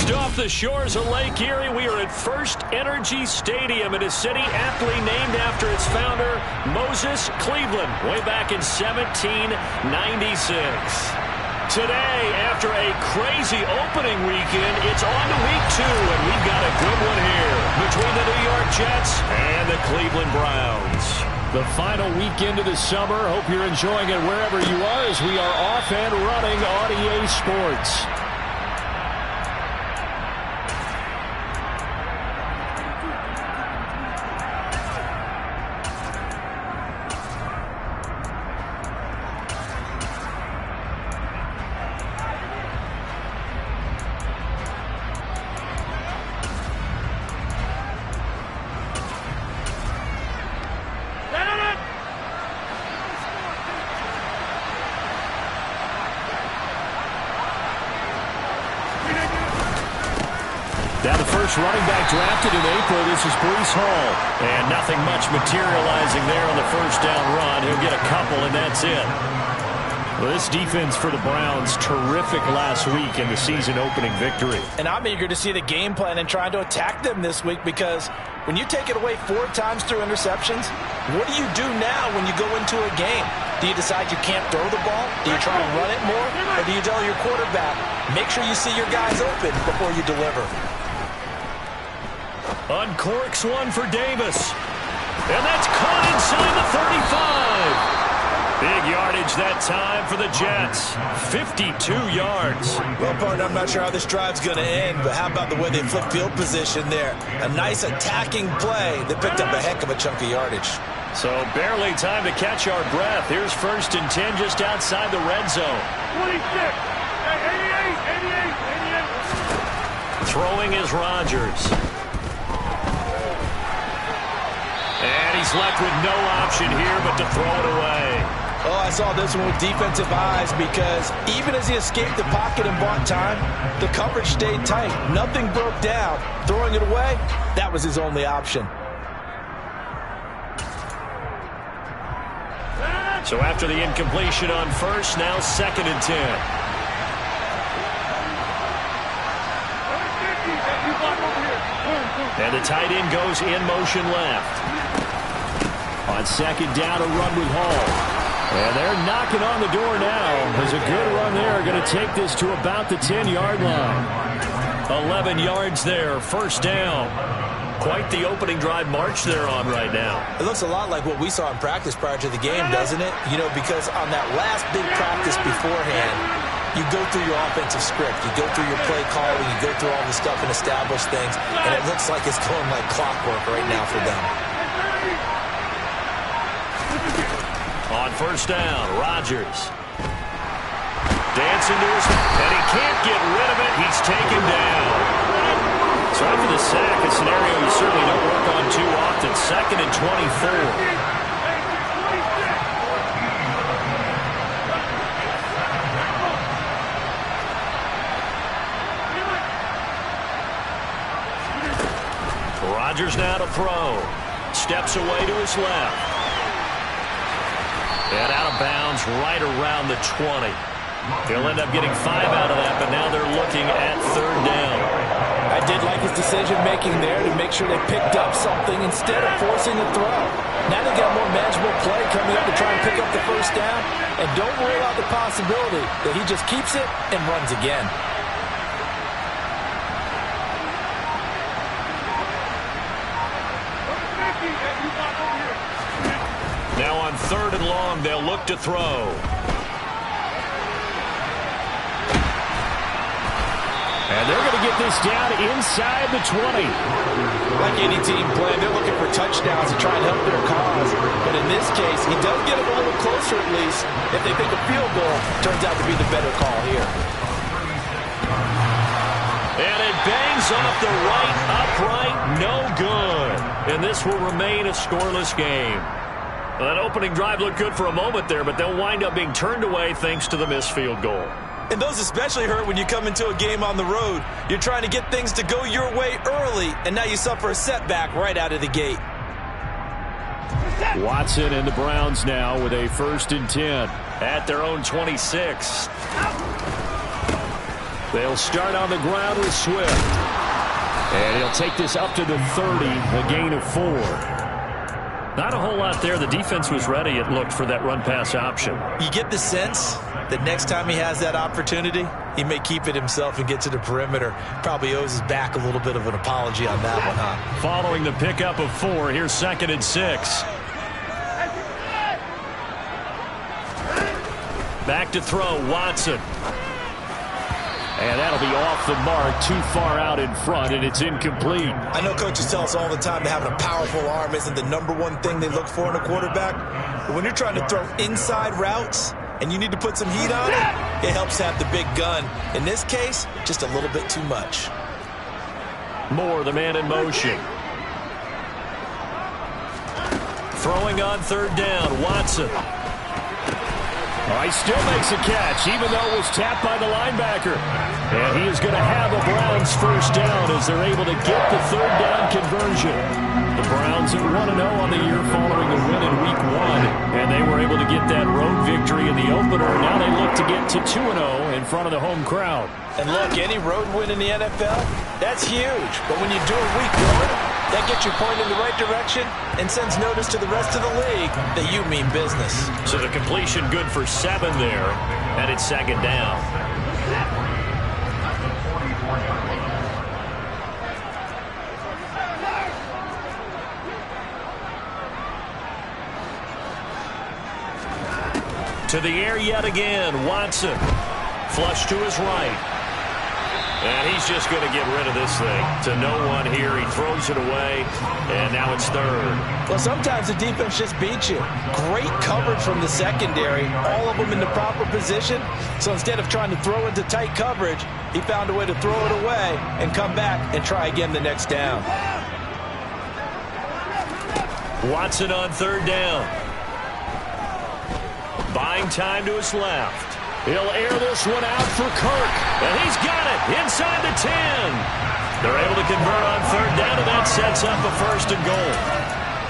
Just off the shores of Lake Erie, we are at First Energy Stadium in a city aptly named after its founder, Moses Cleveland, way back in 1796. Today, after a crazy opening weekend, it's on to week 2, and we've got a good one here between the New York Jets and the Cleveland Browns. The final weekend of the summer. Hope you're enjoying it wherever you are as we are off and running on EA Sports. Now the first running back drafted in April, this is Breece Hall. And nothing much materializing there on the first down run. He'll get a couple, and that's it. Well, this defense for the Browns, terrific last week in the season-opening victory. And I'm eager to see the game plan and trying to attack them this week, because when you take it away 4 times through interceptions, what do you do now when you go into a game? Do you decide you can't throw the ball? Do you try to run it more? Or do you tell your quarterback, make sure you see your guys open before you deliver? Uncorks one for Davis. And that's caught inside the 35. Big yardage that time for the Jets. 52 yards. Well, partner, I'm not sure how this drive's going to end, but how about the way they flip field position there? A nice attacking play that picked up a heck of a chunk of yardage. So barely time to catch our breath. Here's 1st and 10 just outside the red zone. 26. 88. Throwing is Rodgers. And he's left with no option here but to throw it away. Oh, I saw this one with defensive eyes, because even as he escaped the pocket and bought time, the coverage stayed tight. Nothing broke down. Throwing it away, that was his only option. So after the incompletion on first, now 2nd and 10. And the tight end goes in motion left. On 2nd down, a run with Hall. And they're knocking on the door now. There's a good run there. Going to take this to about the 10-yard line. 11 yards there, 1st down. Quite the opening drive march they're on right now. It looks a lot like what we saw in practice prior to the game, doesn't it? You know, because on that last big practice beforehand, you go through your offensive script, you go through your play calling, you go through all the stuff and establish things, and it looks like it's going like clockwork right now for them. On 1st down, Rodgers. Dancing to his, and he can't get rid of it. He's taken down. So after the sack, a scenario you certainly don't work on too often. 2nd and 24. Rodgers now to throw. Steps away to his left. And out of bounds right around the 20. They'll end up getting 5 out of that, but now they're looking at 3rd down. I did like his decision-making there to make sure they picked up something instead of forcing a throw. Now they got more manageable play coming up to try and pick up the 1st down. And don't rule out the possibility that he just keeps it and runs again. Now on 3rd and long, they'll look to throw. And they're going to get this down inside the 20. Like any team playing, they're looking for touchdowns to try and help their cause. But in this case, he does get them a little closer at least. If they think a field goal turns out to be the better call here. And it bangs off the right upright. No good. And this will remain a scoreless game. Well, that opening drive looked good for a moment there, but they'll wind up being turned away thanks to the missed field goal. And those especially hurt when you come into a game on the road. You're trying to get things to go your way early, and now you suffer a setback right out of the gate. Watson and the Browns now with a 1st and 10 at their own 26. They'll start on the ground with Swift. And he'll take this up to the 30, a gain of 4. Not a whole lot there. The defense was ready, it looked, for that run-pass option. You get the sense that next time he has that opportunity, he may keep it himself and get to the perimeter. Probably owes his back a little bit of an apology on that one, huh? Following the pickup of 4, here's 2nd and 6. Back to throw, Watson. And that'll be off the mark, too far out in front, and it's incomplete. I know coaches tell us all the time that having a powerful arm isn't the #1 thing they look for in a quarterback. But when you're trying to throw inside routes and you need to put some heat on it, it helps have the big gun. In this case, just a little bit too much. Moore, the man in motion. Throwing on 3rd down, Watson. Oh, he still makes a catch, even though it was tapped by the linebacker. And he is going to have a Browns 1st down as they're able to get the 3rd down conversion. The Browns at 1-0 on the year following a win in Week 1. And they were able to get that road victory in the opener. Now they look to get to 2-0 in front of the home crowd. And look, any road win in the NFL, that's huge. But when you do it Week 1, that gets you pointed in the right direction and sends notice to the rest of the league that you mean business. So the completion good for 7 there, and it's 2nd down. To the air yet again, Watson. Flush to his right. And he's just going to get rid of this thing. To no one here. He throws it away, and now it's 3rd. Well, sometimes the defense just beats you. Great coverage from the secondary, all of them in the proper position. So instead of trying to throw into tight coverage, he found a way to throw it away and come back and try again the next down. Watson on 3rd down. Buying time to his left. He'll air this one out for Kirk, and he's got it inside the 10. They're able to convert on 3rd down, and that sets up a 1st and goal.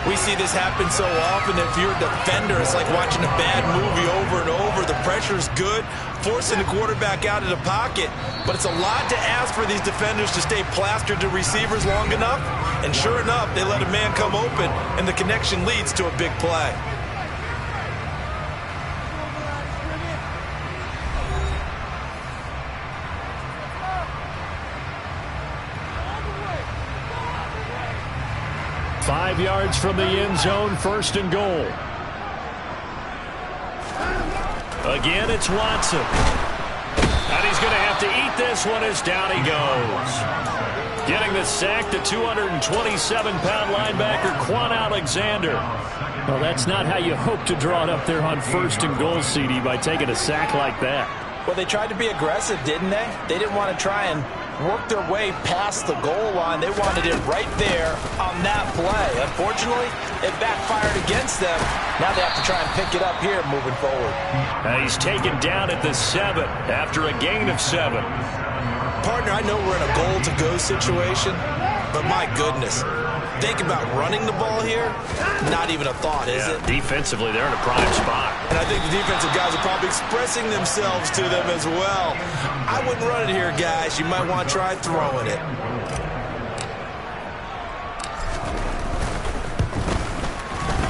We see this happen so often. If you're a defender, it's like watching a bad movie over and over. The pressure's good, forcing the quarterback out of the pocket. But it's a lot to ask for these defenders to stay plastered to receivers long enough. And sure enough, they let a man come open, and the connection leads to a big play. Five yards from the end zone, 1st and goal. Again, it's Watson. And he's going to have to eat this one as down he goes. Getting the sack, the 227-pound linebacker, Quan Alexander. Well, that's not how you hope to draw it up there on 1st and goal, CD, by taking a sack like that. Well, they tried to be aggressive, didn't they? They didn't want to try and work their way past the goal line. They wanted it right there on that play. Unfortunately, it backfired against them. Now they have to try and pick it up here moving forward. And he's taken down at the 7 after a gain of 7. Partner, I know we're in a goal-to-go situation, but my goodness, think about running the ball here. Not even a thought, is it? Defensively, they're in a prime spot. And I think the defensive guys are probably expressing themselves to them as well. I wouldn't run it here, guys. You might want to try throwing it.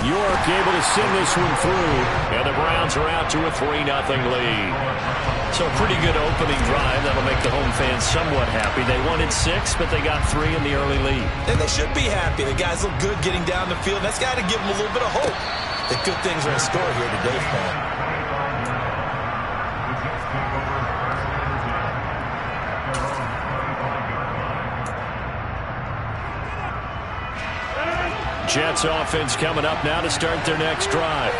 York able to send this one through, and the Browns are out to a 3-0 lead. So a pretty good opening drive. That'll make the home fans somewhat happy. They wanted 6, but they got 3 in the early lead. And they should be happy. The guys look good getting down the field. That's got to give them a little bit of hope that good things are in store here today for them. Jets offense coming up now to start their next drive.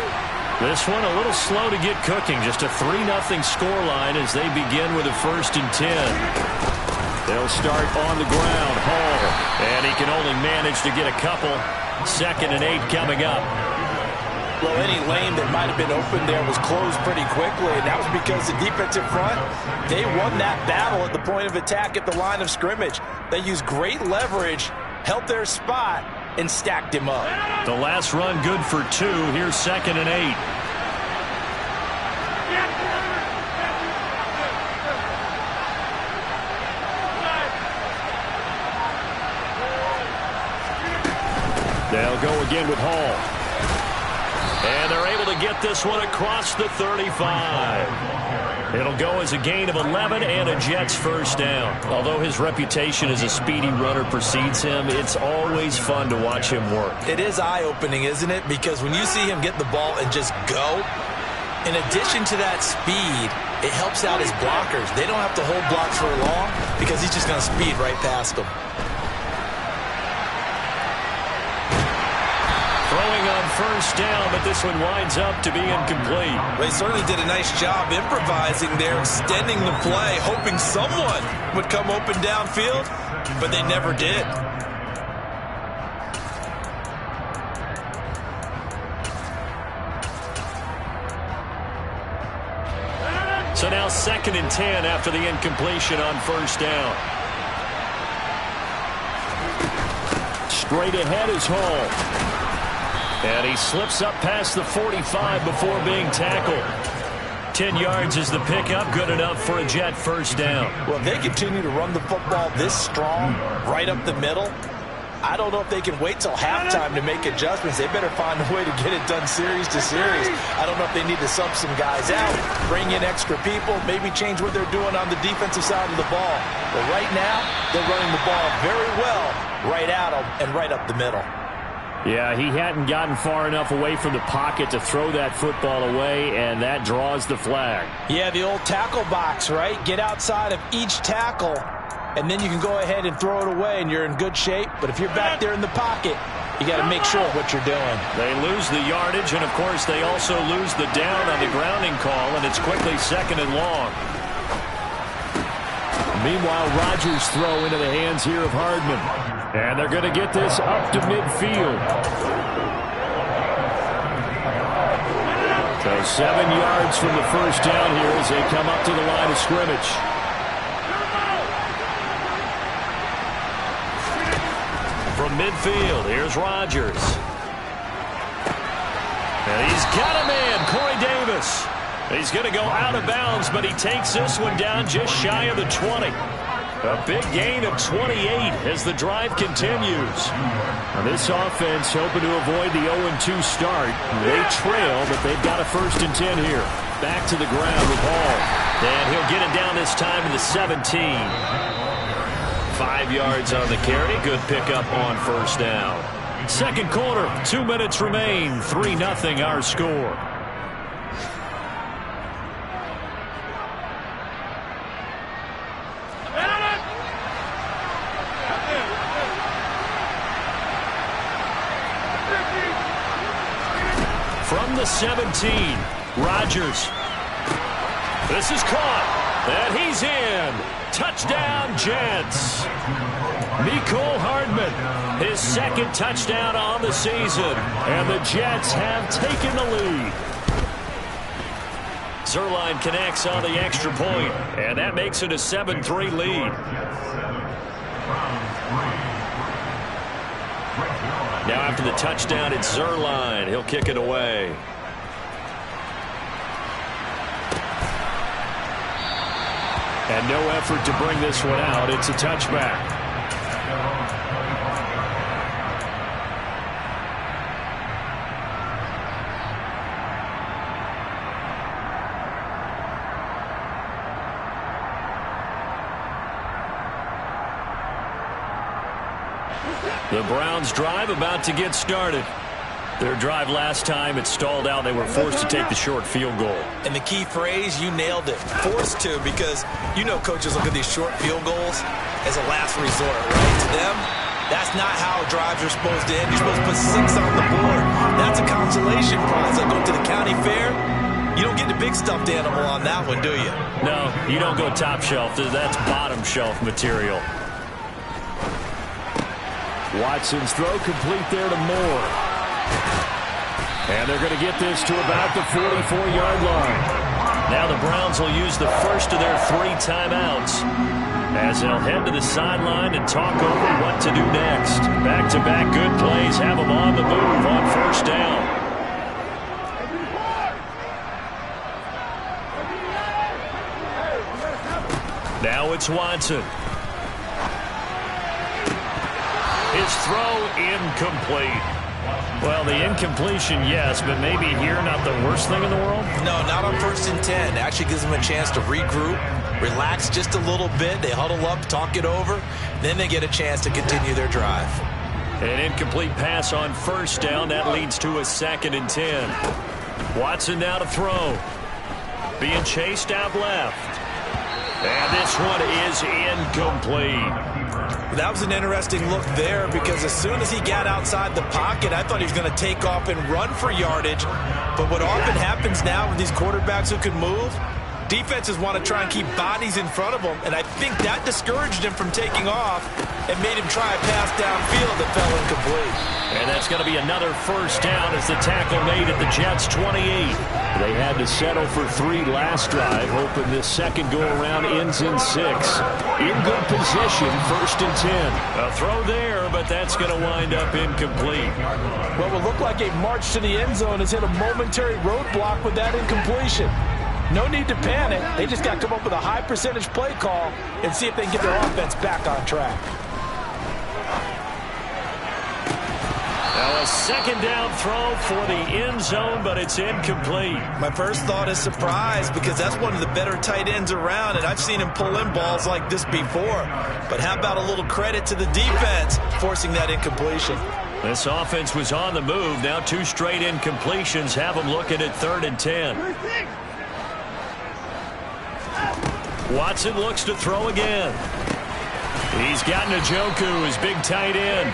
This one a little slow to get cooking. Just a 3-0 scoreline as they begin with a 1st and 10. They'll start on the ground. Hall. And he can only manage to get a couple. 2nd and 8 coming up. Well, any lane that might have been open there was closed pretty quickly, and that was because the defensive front, they won that battle at the point of attack at the line of scrimmage. They used great leverage, held their spot, and stacked him up. The last run good for 2. Here's 2nd and 8. They'll go again with Hall. And they're able to get this one across the 35. It'll go as a gain of 11 and a Jets first down. Although his reputation as a speedy runner precedes him, it's always fun to watch him work. It is eye-opening, isn't it? Because when you see him get the ball and just go, in addition to that speed, it helps out his blockers. They don't have to hold blocks for long because he's just going to speed right past them. Throwing on first down, but this one winds up to be incomplete. They certainly did a nice job improvising there, extending the play, hoping someone would come open downfield, but they never did. So now 2nd and 10 after the incompletion on first down. Straight ahead is Hall. And he slips up past the 45 before being tackled. 10 yards is the pickup, good enough for a Jet first down. Well, if they continue to run the football this strong, right up the middle, I don't know if they can wait till halftime to make adjustments. They better find a way to get it done series to series. I don't know if they need to sub some guys out, bring in extra people, maybe change what they're doing on the defensive side of the ball. But right now, they're running the ball very well right at them and right up the middle. Yeah, he hadn't gotten far enough away from the pocket to throw that football away, and that draws the flag. Yeah, the old tackle box, right? Get outside of each tackle, and then you can go ahead and throw it away, and you're in good shape. But if you're back there in the pocket, you got to make sure of what you're doing. They lose the yardage, and, of course, they also lose the down on the grounding call, and it's quickly 2nd and long. Meanwhile, Rodgers throw into the hands here of Hardman. And they're going to get this up to midfield. So 7 yards from the first down here as they come up to the line of scrimmage. From midfield, here's Rodgers. And he's got a man, Corey Davis. He's going to go out of bounds, but he takes this one down just shy of the 20. A big gain of 28 as the drive continues. Now this offense hoping to avoid the 0-2 start. They trail, but they've got a 1st and 10 here. Back to the ground with Hall. And he'll get it down this time to the 17. 5 yards on the carry. Good pickup on first down. 2nd quarter, 2 minutes remain. 3-0 our score. From the 17, Rodgers. This is caught, and he's in. Touchdown, Jets. Mecole Hardman, his 2nd touchdown on the season, and the Jets have taken the lead. Zuerlein connects on the extra point, and that makes it a 7-3 lead. Now after the touchdown, it's Zuerlein. He'll kick it away. And no effort to bring this one out. It's a touchback. The Browns drive about to get started. Their drive last time, it stalled out. They were forced to take the short field goal. And the key phrase, you nailed it. Forced to, because you know coaches look at these short field goals as a last resort, right? To them, that's not how drives are supposed to end. You're supposed to put 6 on the board. That's a consolation prize. Like going to the county fair, you don't get the big stuffed animal on that one, do you? No, you don't go top shelf. That's bottom shelf material. Watson's throw complete there to Moore. And they're going to get this to about the 44-yard line. Now the Browns will use the first of their 3 timeouts as they'll head to the sideline and talk over what to do next. Back-to-back good plays have them on the move on first down. Now it's Watson. His throw incomplete. Well, the incompletion, yes, but maybe here not the worst thing in the world? No, not on 1st and 10. It actually gives them a chance to regroup, relax just a little bit. They huddle up, talk it over. Then they get a chance to continue their drive. An incomplete pass on 1st down. That leads to a 2nd and 10. Watson now to throw. Being chased out left. And this one is incomplete. That was an interesting look there because as soon as he got outside the pocket, I thought he was going to take off and run for yardage. But what often happens now with these quarterbacks who can move, defenses want to try and keep bodies in front of them, and I think that discouraged him from taking off and made him try a pass downfield that fell incomplete. And that's going to be another 1st down as the tackle made at the Jets' 28. They had to settle for 3 last drive, hoping this second go-around ends in 6. In good position, 1st and 10. A throw there, but that's going to wind up incomplete. What will look like a march to the end zone has hit a momentary roadblock with that incompletion. No need to panic. They just got to come up with a high percentage play call and see if they can get their offense back on track. Now a 2nd down throw for the end zone, but it's incomplete. My first thought is surprise because that's one of the better tight ends around, and I've seen him pull in balls like this before. But how about a little credit to the defense forcing that incompletion? This offense was on the move. Now 2 straight incompletions have them looking at 3rd and 10. Watson looks to throw again. He's got Njoku, his big tight end.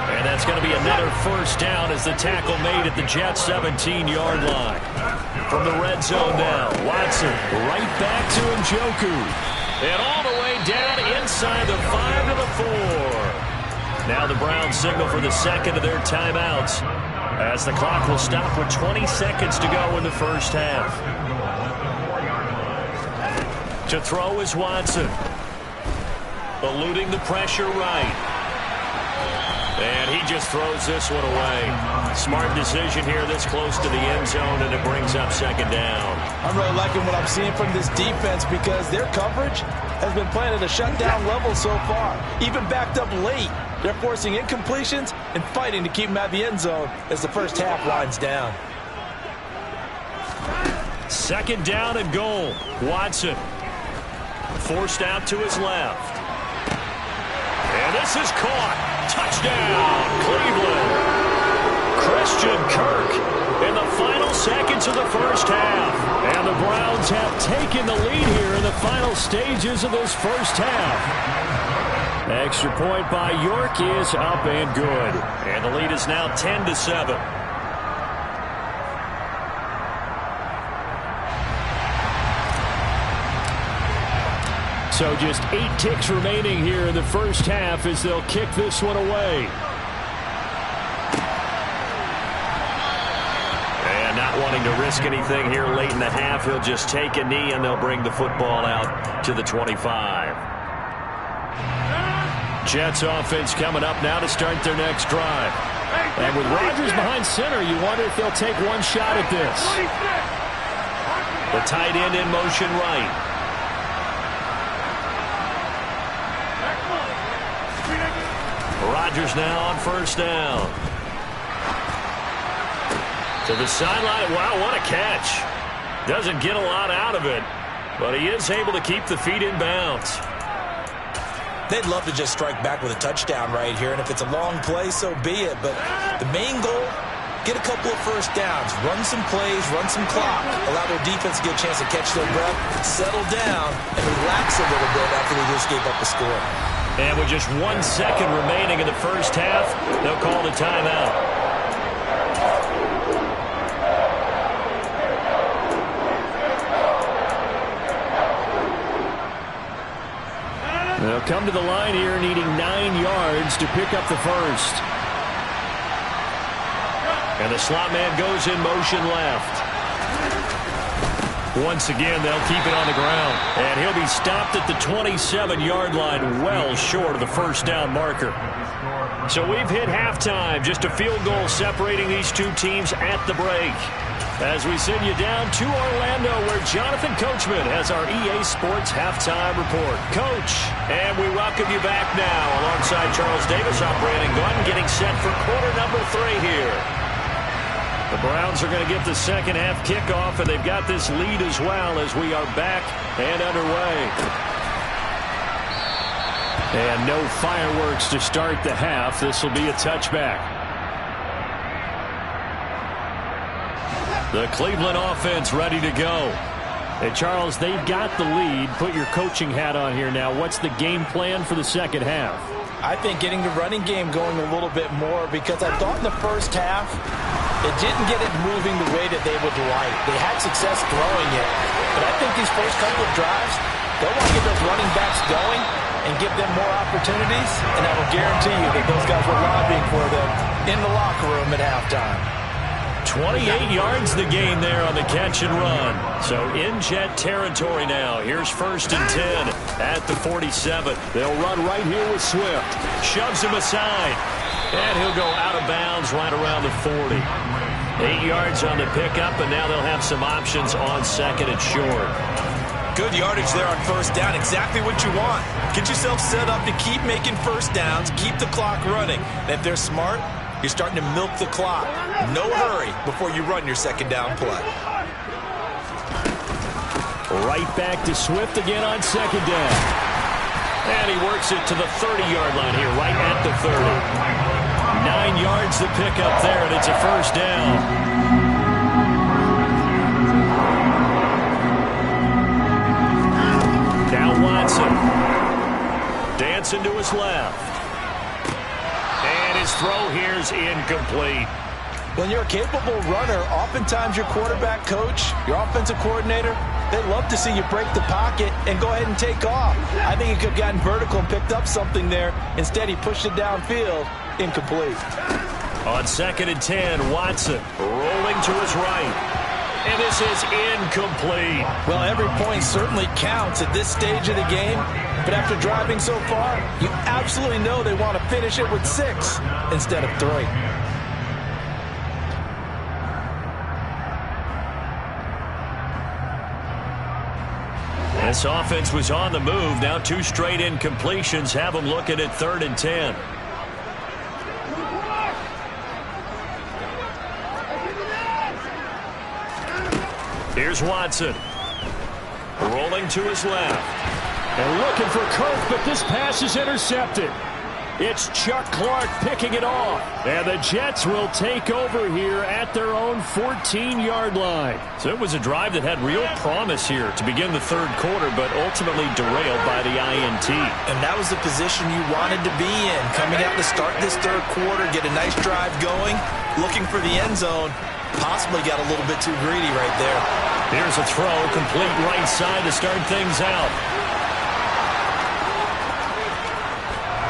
And that's going to be another 1st down as the tackle made at the Jets' 17-yard line. From the red zone now, Watson right back to Njoku. And all the way down inside the 5 to the 4. Now the Browns signal for the 2nd of their timeouts as the clock will stop with 20 seconds to go in the 1st half. To throw is Watson. Eluding the pressure right. And he just throws this one away. Smart decision here this close to the end zone, and it brings up 2nd down. I'm really liking what I'm seeing from this defense because their coverage has been playing at a shutdown level so far. Even backed up late, they're forcing incompletions and fighting to keep them at the end zone as the 1st half winds down. 2nd down and goal. Watson forced out to his left. And this is caught. Touchdown, Cleveland. Christian Kirk in the final seconds of the 1st half. And the Browns have taken the lead here in the final stages of this 1st half. Extra point by York is up and good. And the lead is now 10-7. So just 8 ticks remaining here in the 1st half as they'll kick this one away. And not wanting to risk anything here late in the half, he'll just take a knee and they'll bring the football out to the 25. Jets offense coming up now to start their next drive. And with Rodgers behind center, you wonder if they'll take one shot at this. The tight end in motion right. Rodgers now on 1st down. To the sideline. Wow, what a catch. Doesn't get a lot out of it, but he is able to keep the feet in bounds. They'd love to just strike back with a touchdown right here, and if it's a long play, so be it. But the main goal, get a couple of 1st downs, run some plays, run some clock, allow their defense to get a chance to catch their breath, settle down, and relax a little bit after they just gave up a score. And with just 1 second remaining in the 1st half, they'll call the timeout. They'll come to the line here needing 9 yards to pick up the 1st. And the slot man goes in motion left. Once again, they'll keep it on the ground. And he'll be stopped at the 27-yard line, well short of the 1st down marker. So we've hit halftime. Just a field goal separating these 2 teams at the break. As we send you down to Orlando, where Jonathan Coachman has our EA Sports Halftime Report. Coach, and we welcome you back now alongside Charles Davis, our Brandon Gordon, getting set for quarter number 3 here. The Browns are going to get the second half kickoff, and they've got this lead as well as we are back and underway. And no fireworks to start the half. This will be a touchback. The Cleveland offense ready to go. Hey, Charles, they've got the lead. Put your coaching hat on here now. What's the game plan for the second half? I think getting the running game going a little bit more, because I thought in the first half it didn't get it moving the way that they would like. They had success throwing it, but I think these first couple of drives, they'll want to get those running backs going and give them more opportunities, and I will guarantee you that those guys were lobbying for them in the locker room at halftime. 28 yards the gain there on the catch and run. So in Jet territory now. Here's 1st and 10 at the 47. They'll run right here with Swift. Shoves him aside. And he'll go out of bounds right around the 40. 8 yards on the pickup, and now they'll have some options on 2nd and short. Good yardage there on 1st down. Exactly what you want. Get yourself set up to keep making 1st downs, keep the clock running. And if they're smart, you're starting to milk the clock. No hurry before you run your 2nd down play. Right back to Swift again on 2nd down. And he works it to the 30-yard line here, right at the 30. 9 yards to pick up there, and it's a 1st down. Watson dancing to his left. And his throw here is incomplete. When you're a capable runner, oftentimes your quarterback coach, your offensive coordinator, they love to see you break the pocket and go ahead and take off. I think he could have gotten vertical and picked up something there. Instead, he pushed it downfield. Incomplete. On 2nd and 10, Watson rolling to his right. And this is incomplete. Well, every point certainly counts at this stage of the game. But after driving so far, you absolutely know they want to finish it with 6 instead of 3. This offense was on the move. Now 2 straight incompletions have them looking at 3rd and 10. Here's Watson. Rolling to his left. And looking for Kirk, but this pass is intercepted. It's Chuck Clark picking it off. And the Jets will take over here at their own 14-yard line. So it was a drive that had real promise here to begin the 3rd quarter, but ultimately derailed by the INT. And that was the position you wanted to be in. Coming out to start this 3rd quarter, get a nice drive going, looking for the end zone. Possibly got a little bit too greedy right there. Here's a throw, complete right side to start things out.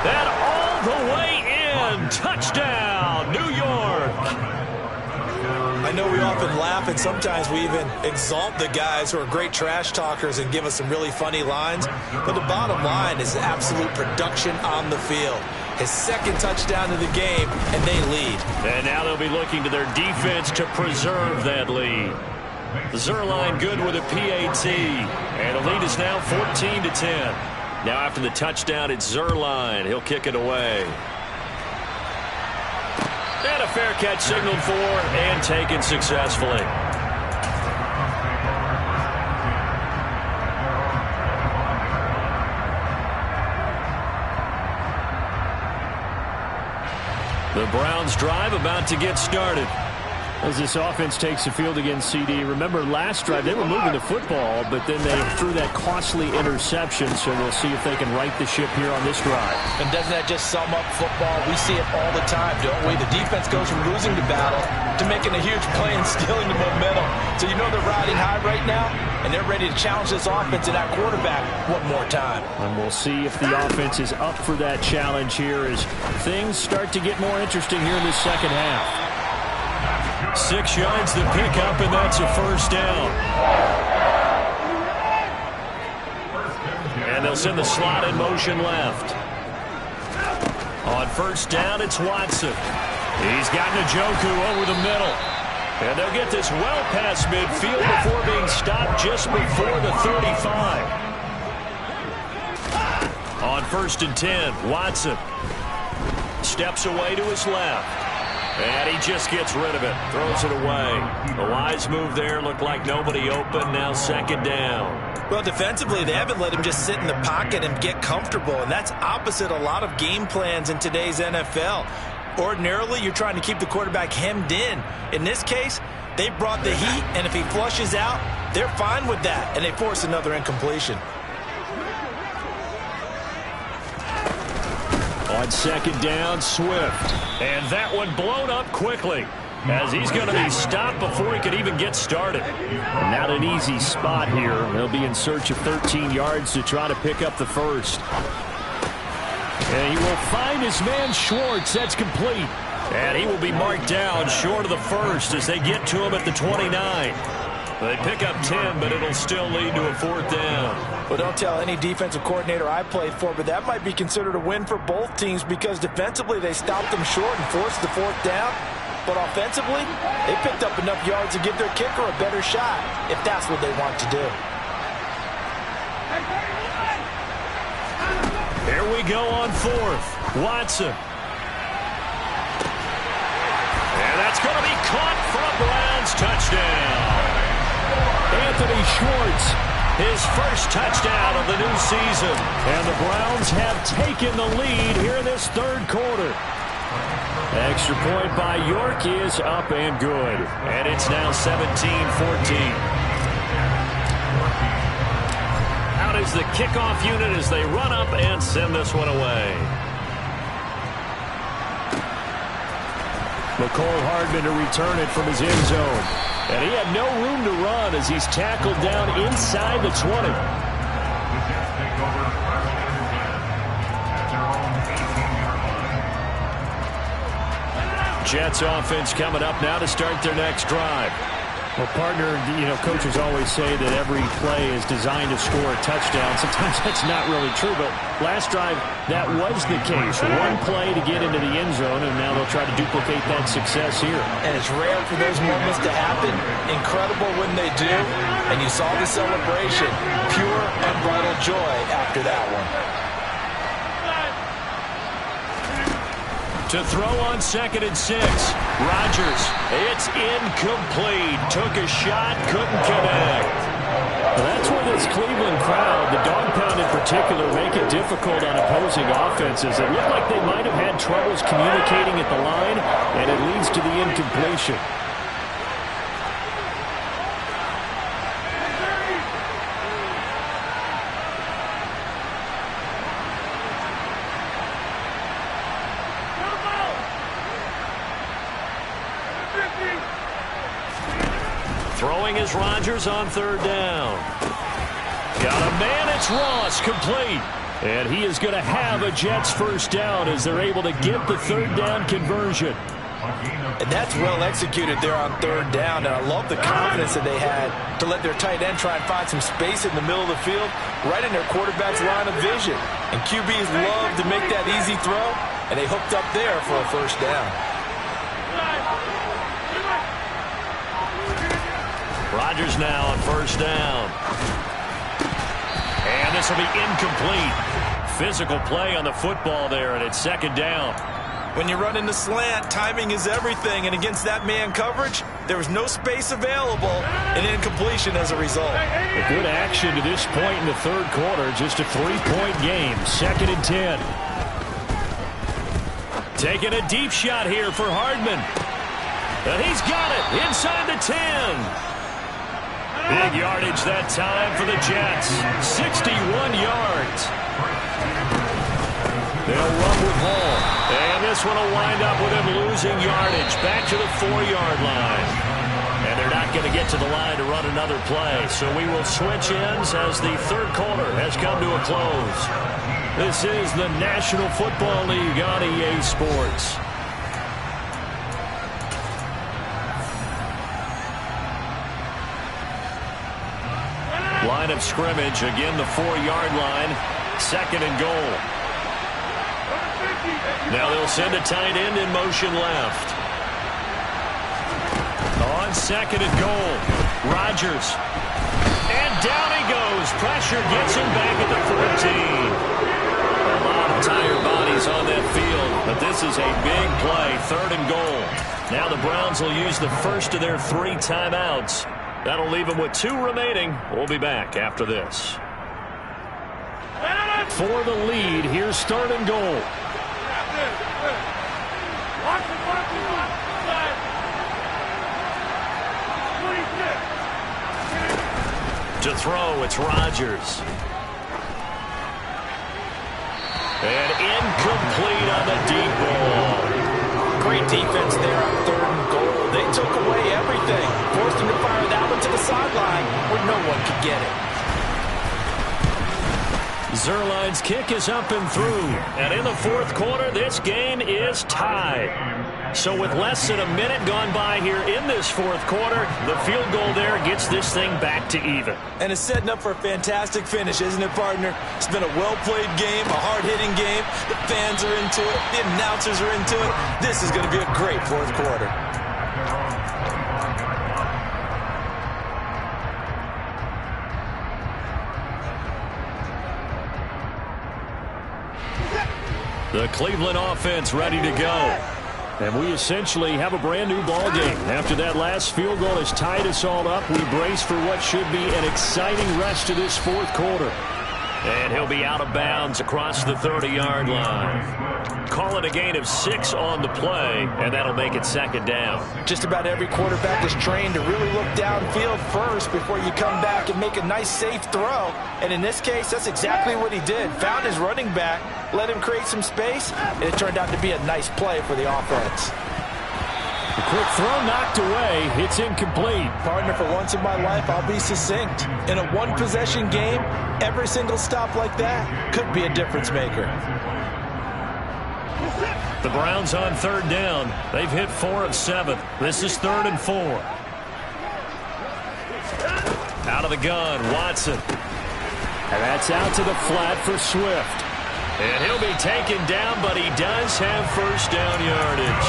And all the way in. Touchdown, New York. I know we often laugh, and sometimes we even exalt the guys who are great trash talkers and give us some really funny lines. But the bottom line is absolute production on the field. His 2nd touchdown of the game, and they lead. And now they'll be looking to their defense to preserve that lead. Zerline good with a PAT. And the lead is now 14-10. Now after the touchdown, it's Zerline. He'll kick it away. And a fair catch signaled for and taken successfully. The Browns drive about to get started. As this offense takes the field against CD. Remember last drive they were moving the football, but then they threw that costly interception, so we'll see if they can right the ship here on this drive. And doesn't that just sum up football? We see it all the time, don't we? The defense goes from losing the battle to making a huge play and stealing the momentum. So you know they're riding high right now, and they're ready to challenge this offense and that quarterback one more time. And we'll see if the offense is up for that challenge here as things start to get more interesting here in the second half. 6 yards to pick up, and that's a 1st down. And they'll send the slot in motion left. On 1st down, it's Watson. He's got Njoku over the middle. And they'll get this well past midfield before being stopped just before the 35. On 1st and 10, Watson steps away to his left. And he just gets rid of it. Throws it away. A wise move there. Looked like nobody open. Now second down. Well, defensively, they haven't let him just sit in the pocket and get comfortable, and that's opposite a lot of game plans in today's NFL. Ordinarily, you're trying to keep the quarterback hemmed in. In this case, they brought the heat, and if he flushes out, they're fine with that, and they force another incompletion. On second down, Swift. And that one blown up quickly, as he's going to be stopped before he could even get started. Not an easy spot here. They'll be in search of 13 yards to try to pick up the first. And he will find his man Schwartz. That's complete. And he will be marked down short of the first as they get to him at the 29. They pick up 10, but it'll still lead to a fourth down. Well, don't tell any defensive coordinator I played for, but that might be considered a win for both teams because defensively they stopped them short and forced the fourth down. But offensively, they picked up enough yards to give their kicker a better shot if that's what they want to do. Here we go on fourth. Watson. And that's going to be caught for a Browns touchdown. Anthony Schwartz, his first touchdown of the new season. And the Browns have taken the lead here in this third quarter. Extra point by York is up and good. And it's now 17-14. Out is the kickoff unit as they run up and send this one away. McCole Hardman to return it from his end zone. And he had no room to run as he's tackled down inside the 20. Jets offense coming up now to start their next drive. Well, partner, coaches always say that every play is designed to score a touchdown. Sometimes that's not really true, but last drive, that was the case. One play to get into the end zone, and now they'll try to duplicate that success here. And it's rare for those moments to happen. Incredible when they do. And you saw the celebration. Pure, unbridled joy after that one. To throw on 2nd and 6. Rodgers. It's incomplete. Took a shot, couldn't connect. Well, that's where this Cleveland crowd, the dog pound in particular, make it difficult on opposing offenses. It looked like they might have had troubles communicating at the line, and it leads to the incompletion. Throwing is Rodgers on third down. Got a man, it's Ross, complete. And he is going to have a Jets first down as they're able to get the third down conversion. And that's well executed there on third down. And I love the confidence that they had to let their tight end try and find some space in the middle of the field, right in their quarterback's line of vision. And QBs love to make that easy throw, and they hooked up there for a first down. Rodgers now on first down. And this will be incomplete. Physical play on the football there, and it's second down. When you run in the slant, timing is everything, and against that man coverage, there was no space available, and incompletion as a result. A good action to this point in the third quarter, just a 3-point game, 2nd and 10. Taking a deep shot here for Hardman. And he's got it inside the 10. Big yardage that time for the Jets. 61 yards. They'll run with Hall. And this one will wind up with him losing yardage back to the 4-yard line. And they're not going to get to the line to run another play. So we will switch ends as the third quarter has come to a close. This is the National Football League on EA Sports. Line of scrimmage, again the 4-yard line, 2nd and goal. Now they'll send a tight end in motion left. On 2nd and goal, Rodgers. And down he goes. Pressure gets him back at the 14. A lot of tired bodies on that field, but this is a big play, 3rd and goal. Now the Browns will use the first of their 3 timeouts. That'll leave them with 2 remaining. We'll be back after this. For the lead, here's 3rd and goal. To throw, it's Rodgers. And incomplete on the deep ball. Great defense there on 3rd and goal. They took away everything. Forced him to fire that one to the sideline where no one could get it. Zerline's kick is up and through. And in the 4th quarter, this game is tied. So with less than a minute gone by here in this 4th quarter, the field goal there gets this thing back to even. And it's setting up for a fantastic finish, isn't it, partner? It's been a well-played game, a hard-hitting game. The fans are into it. The announcers are into it. This is going to be a great 4th quarter. The Cleveland offense ready to go. And we essentially have a brand-new ball game. After that last field goal has tied us all up, we brace for what should be an exciting rest of this 4th quarter. And he'll be out of bounds across the 30-yard line. Call it a gain of 6 on the play, and that'll make it 2nd down. Just about every quarterback is trained to really look downfield first before you come back and make a nice, safe throw. And in this case, that's exactly what he did. Found his running back, let him create some space, and it turned out to be a nice play for the offense. A quick throw knocked away. It's incomplete. Partner, for once in my life, I'll be succinct. In a one-possession game, every single stop like that could be a difference maker. The Browns on 3rd down. They've hit 4 of 7. This is 3rd and 4. Out of the gun, Watson. And that's out to the flat for Swift. And he'll be taken down, but he does have 1st down yardage.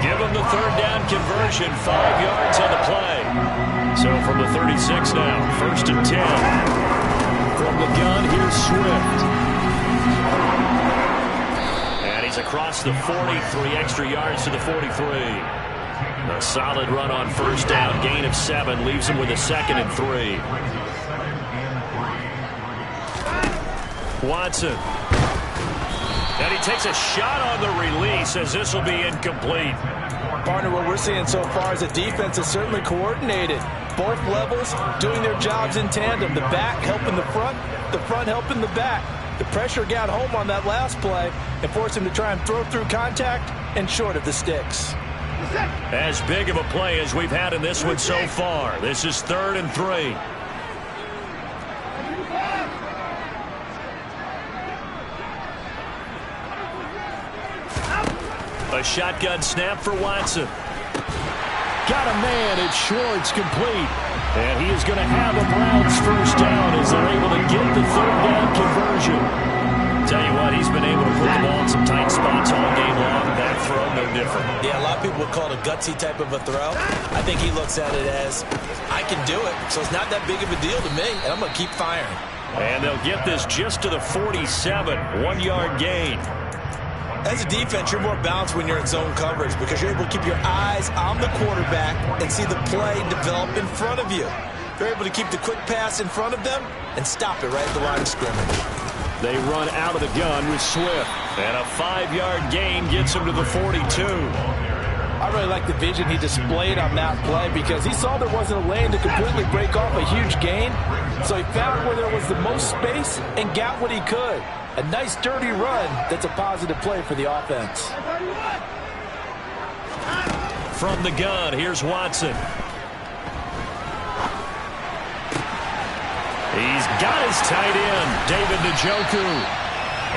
Give him the 3rd down conversion, 5 yards on the play. So from the 36 now, 1st and 10. From the gun, here's Swift. And he's across the 43, extra yards to the 43. A solid run on 1st down, gain of 7, leaves him with a 2nd and 3. Watson. And he takes a shot on the release as this will be incomplete. Partner, what we're seeing so far is the defense is certainly coordinated. Both levels doing their jobs in tandem. The back helping the front helping the back. The pressure got home on that last play and forced him to try and throw through contact and short of the sticks. As big of a play as we've had in this one so far. This is 3rd and 3. A shotgun snap for Watson. Got a man at Schwartz, complete. And he is going to have a Browns 1st down as they're able to get the 3rd down conversion. Tell you what, he's been able to put the ball in some tight spots all game long. That throw, no different. Yeah, a lot of people would call it a gutsy type of a throw. I think he looks at it as, I can do it, so it's not that big of a deal to me, and I'm going to keep firing. And they'll get this just to the 47, 1-yard gain. As a defense, you're more balanced when you're in zone coverage because you're able to keep your eyes on the quarterback and see the play develop in front of you. You're able to keep the quick pass in front of them and stop it right at the line of scrimmage. They run out of the gun with Swift. And a 5-yard gain gets him to the 42. I really like the vision he displayed on that play because he saw there wasn't a lane to completely break off a huge gain. So he found where there was the most space and got what he could. A nice dirty run that's a positive play for the offense. From the gun, here's Watson. He's got his tight end, David Njoku.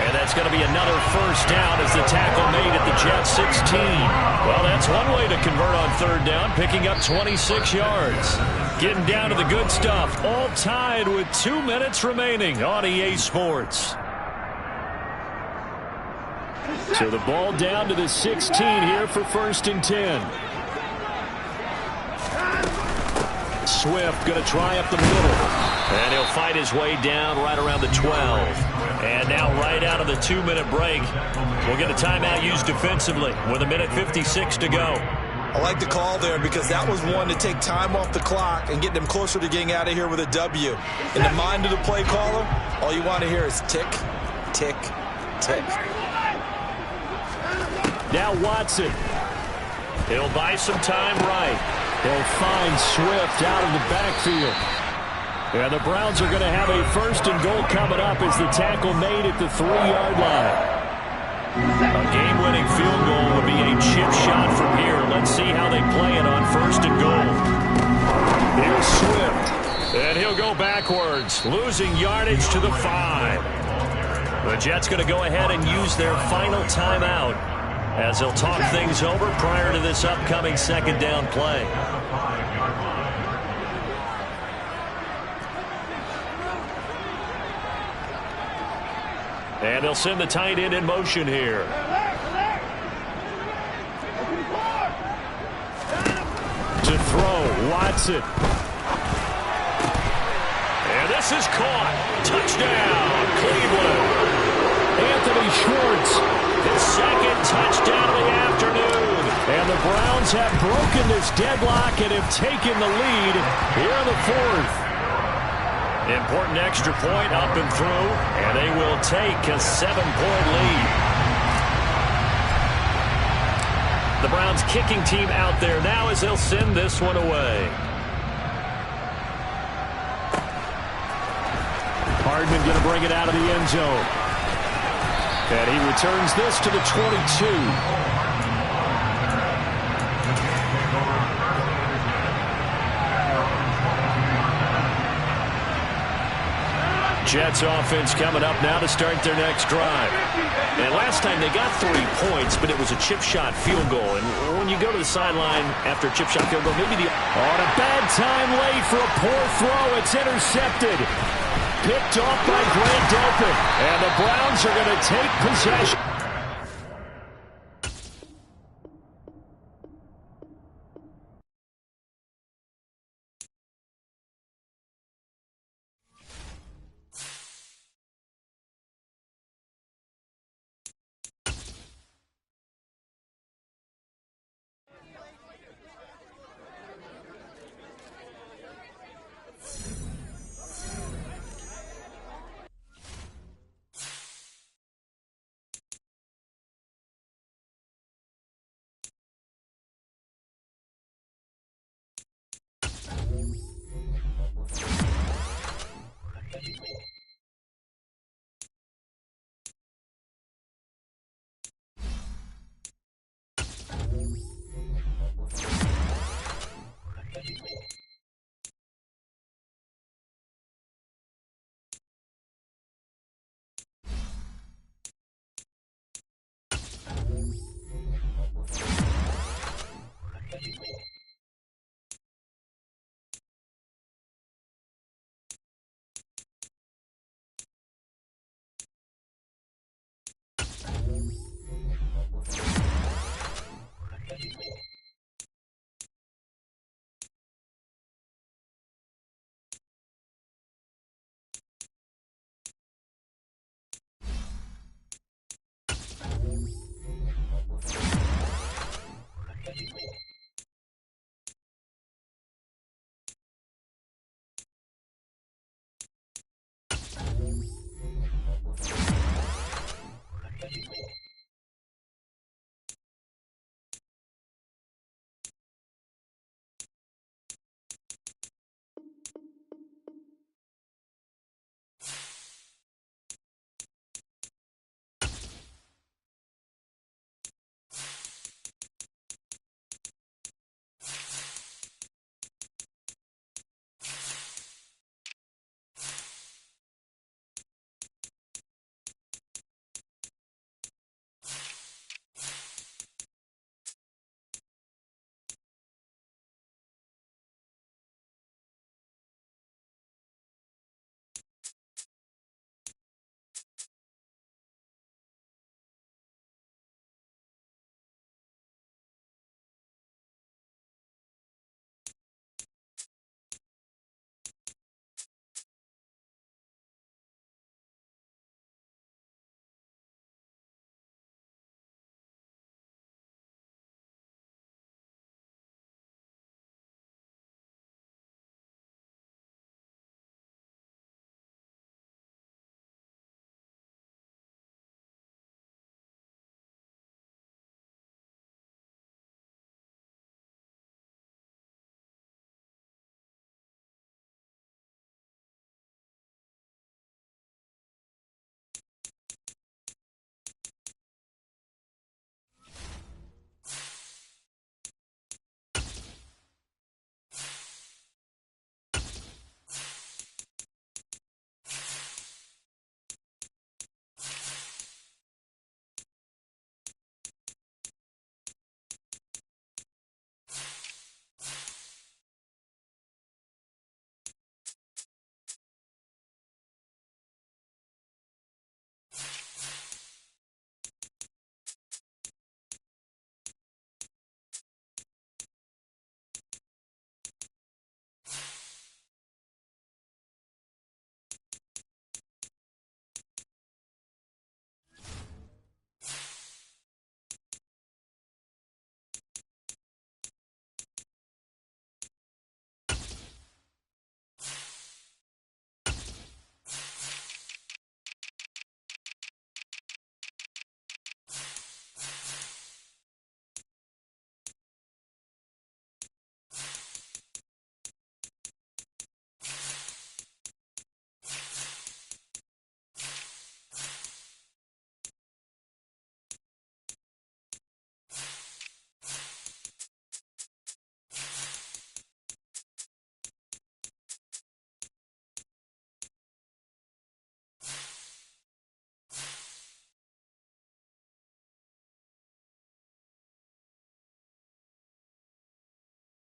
And that's going to be another 1st down as the tackle made at the Jets 16. Well, that's one way to convert on 3rd down, picking up 26 yards. Getting down to the good stuff, all tied with 2 minutes remaining on EA Sports. So the ball down to the 16 here for 1st and 10. Swift going to try up the middle. And he'll fight his way down right around the 12. And now right out of the 2-minute break, we'll get a timeout used defensively with 1:56 to go. I like the call there because that was one to take time off the clock and get them closer to getting out of here with a W. In the mind of the play caller, all you want to hear is tick, tick, tick. Now Watson. He'll buy some time right. He'll find Swift out of the backfield. And the Browns are going to have a 1st and goal coming up as the tackle made at the 3-yard line. A game-winning field goal would be a chip shot from here. Let's see how they play it on 1st and goal. Here's Swift. And he'll go backwards, losing yardage to the 5. The Jets going to go ahead and use their final timeout as they'll talk things over prior to this upcoming 2nd down play. And they'll send the tight end in motion here. To throw, Watson. And this is caught. Touchdown, Cleveland. Anthony Schwartz, his 2nd touchdown of the afternoon. And the Browns have broken this deadlock and have taken the lead here in the 4th. Important extra point up and through, and they will take a 7-point lead. The Browns kicking team out there now as they'll send this one away. Hardman going to bring it out of the end zone. And he returns this to the 22. Jets offense coming up now to start their next drive. And last time they got 3 points, but it was a chip shot field goal. And when you go to the sideline after a chip shot field goal, maybe on a bad time late for a poor throw. It's intercepted. Picked off by Grant Delpit. And the Browns are going to take possession.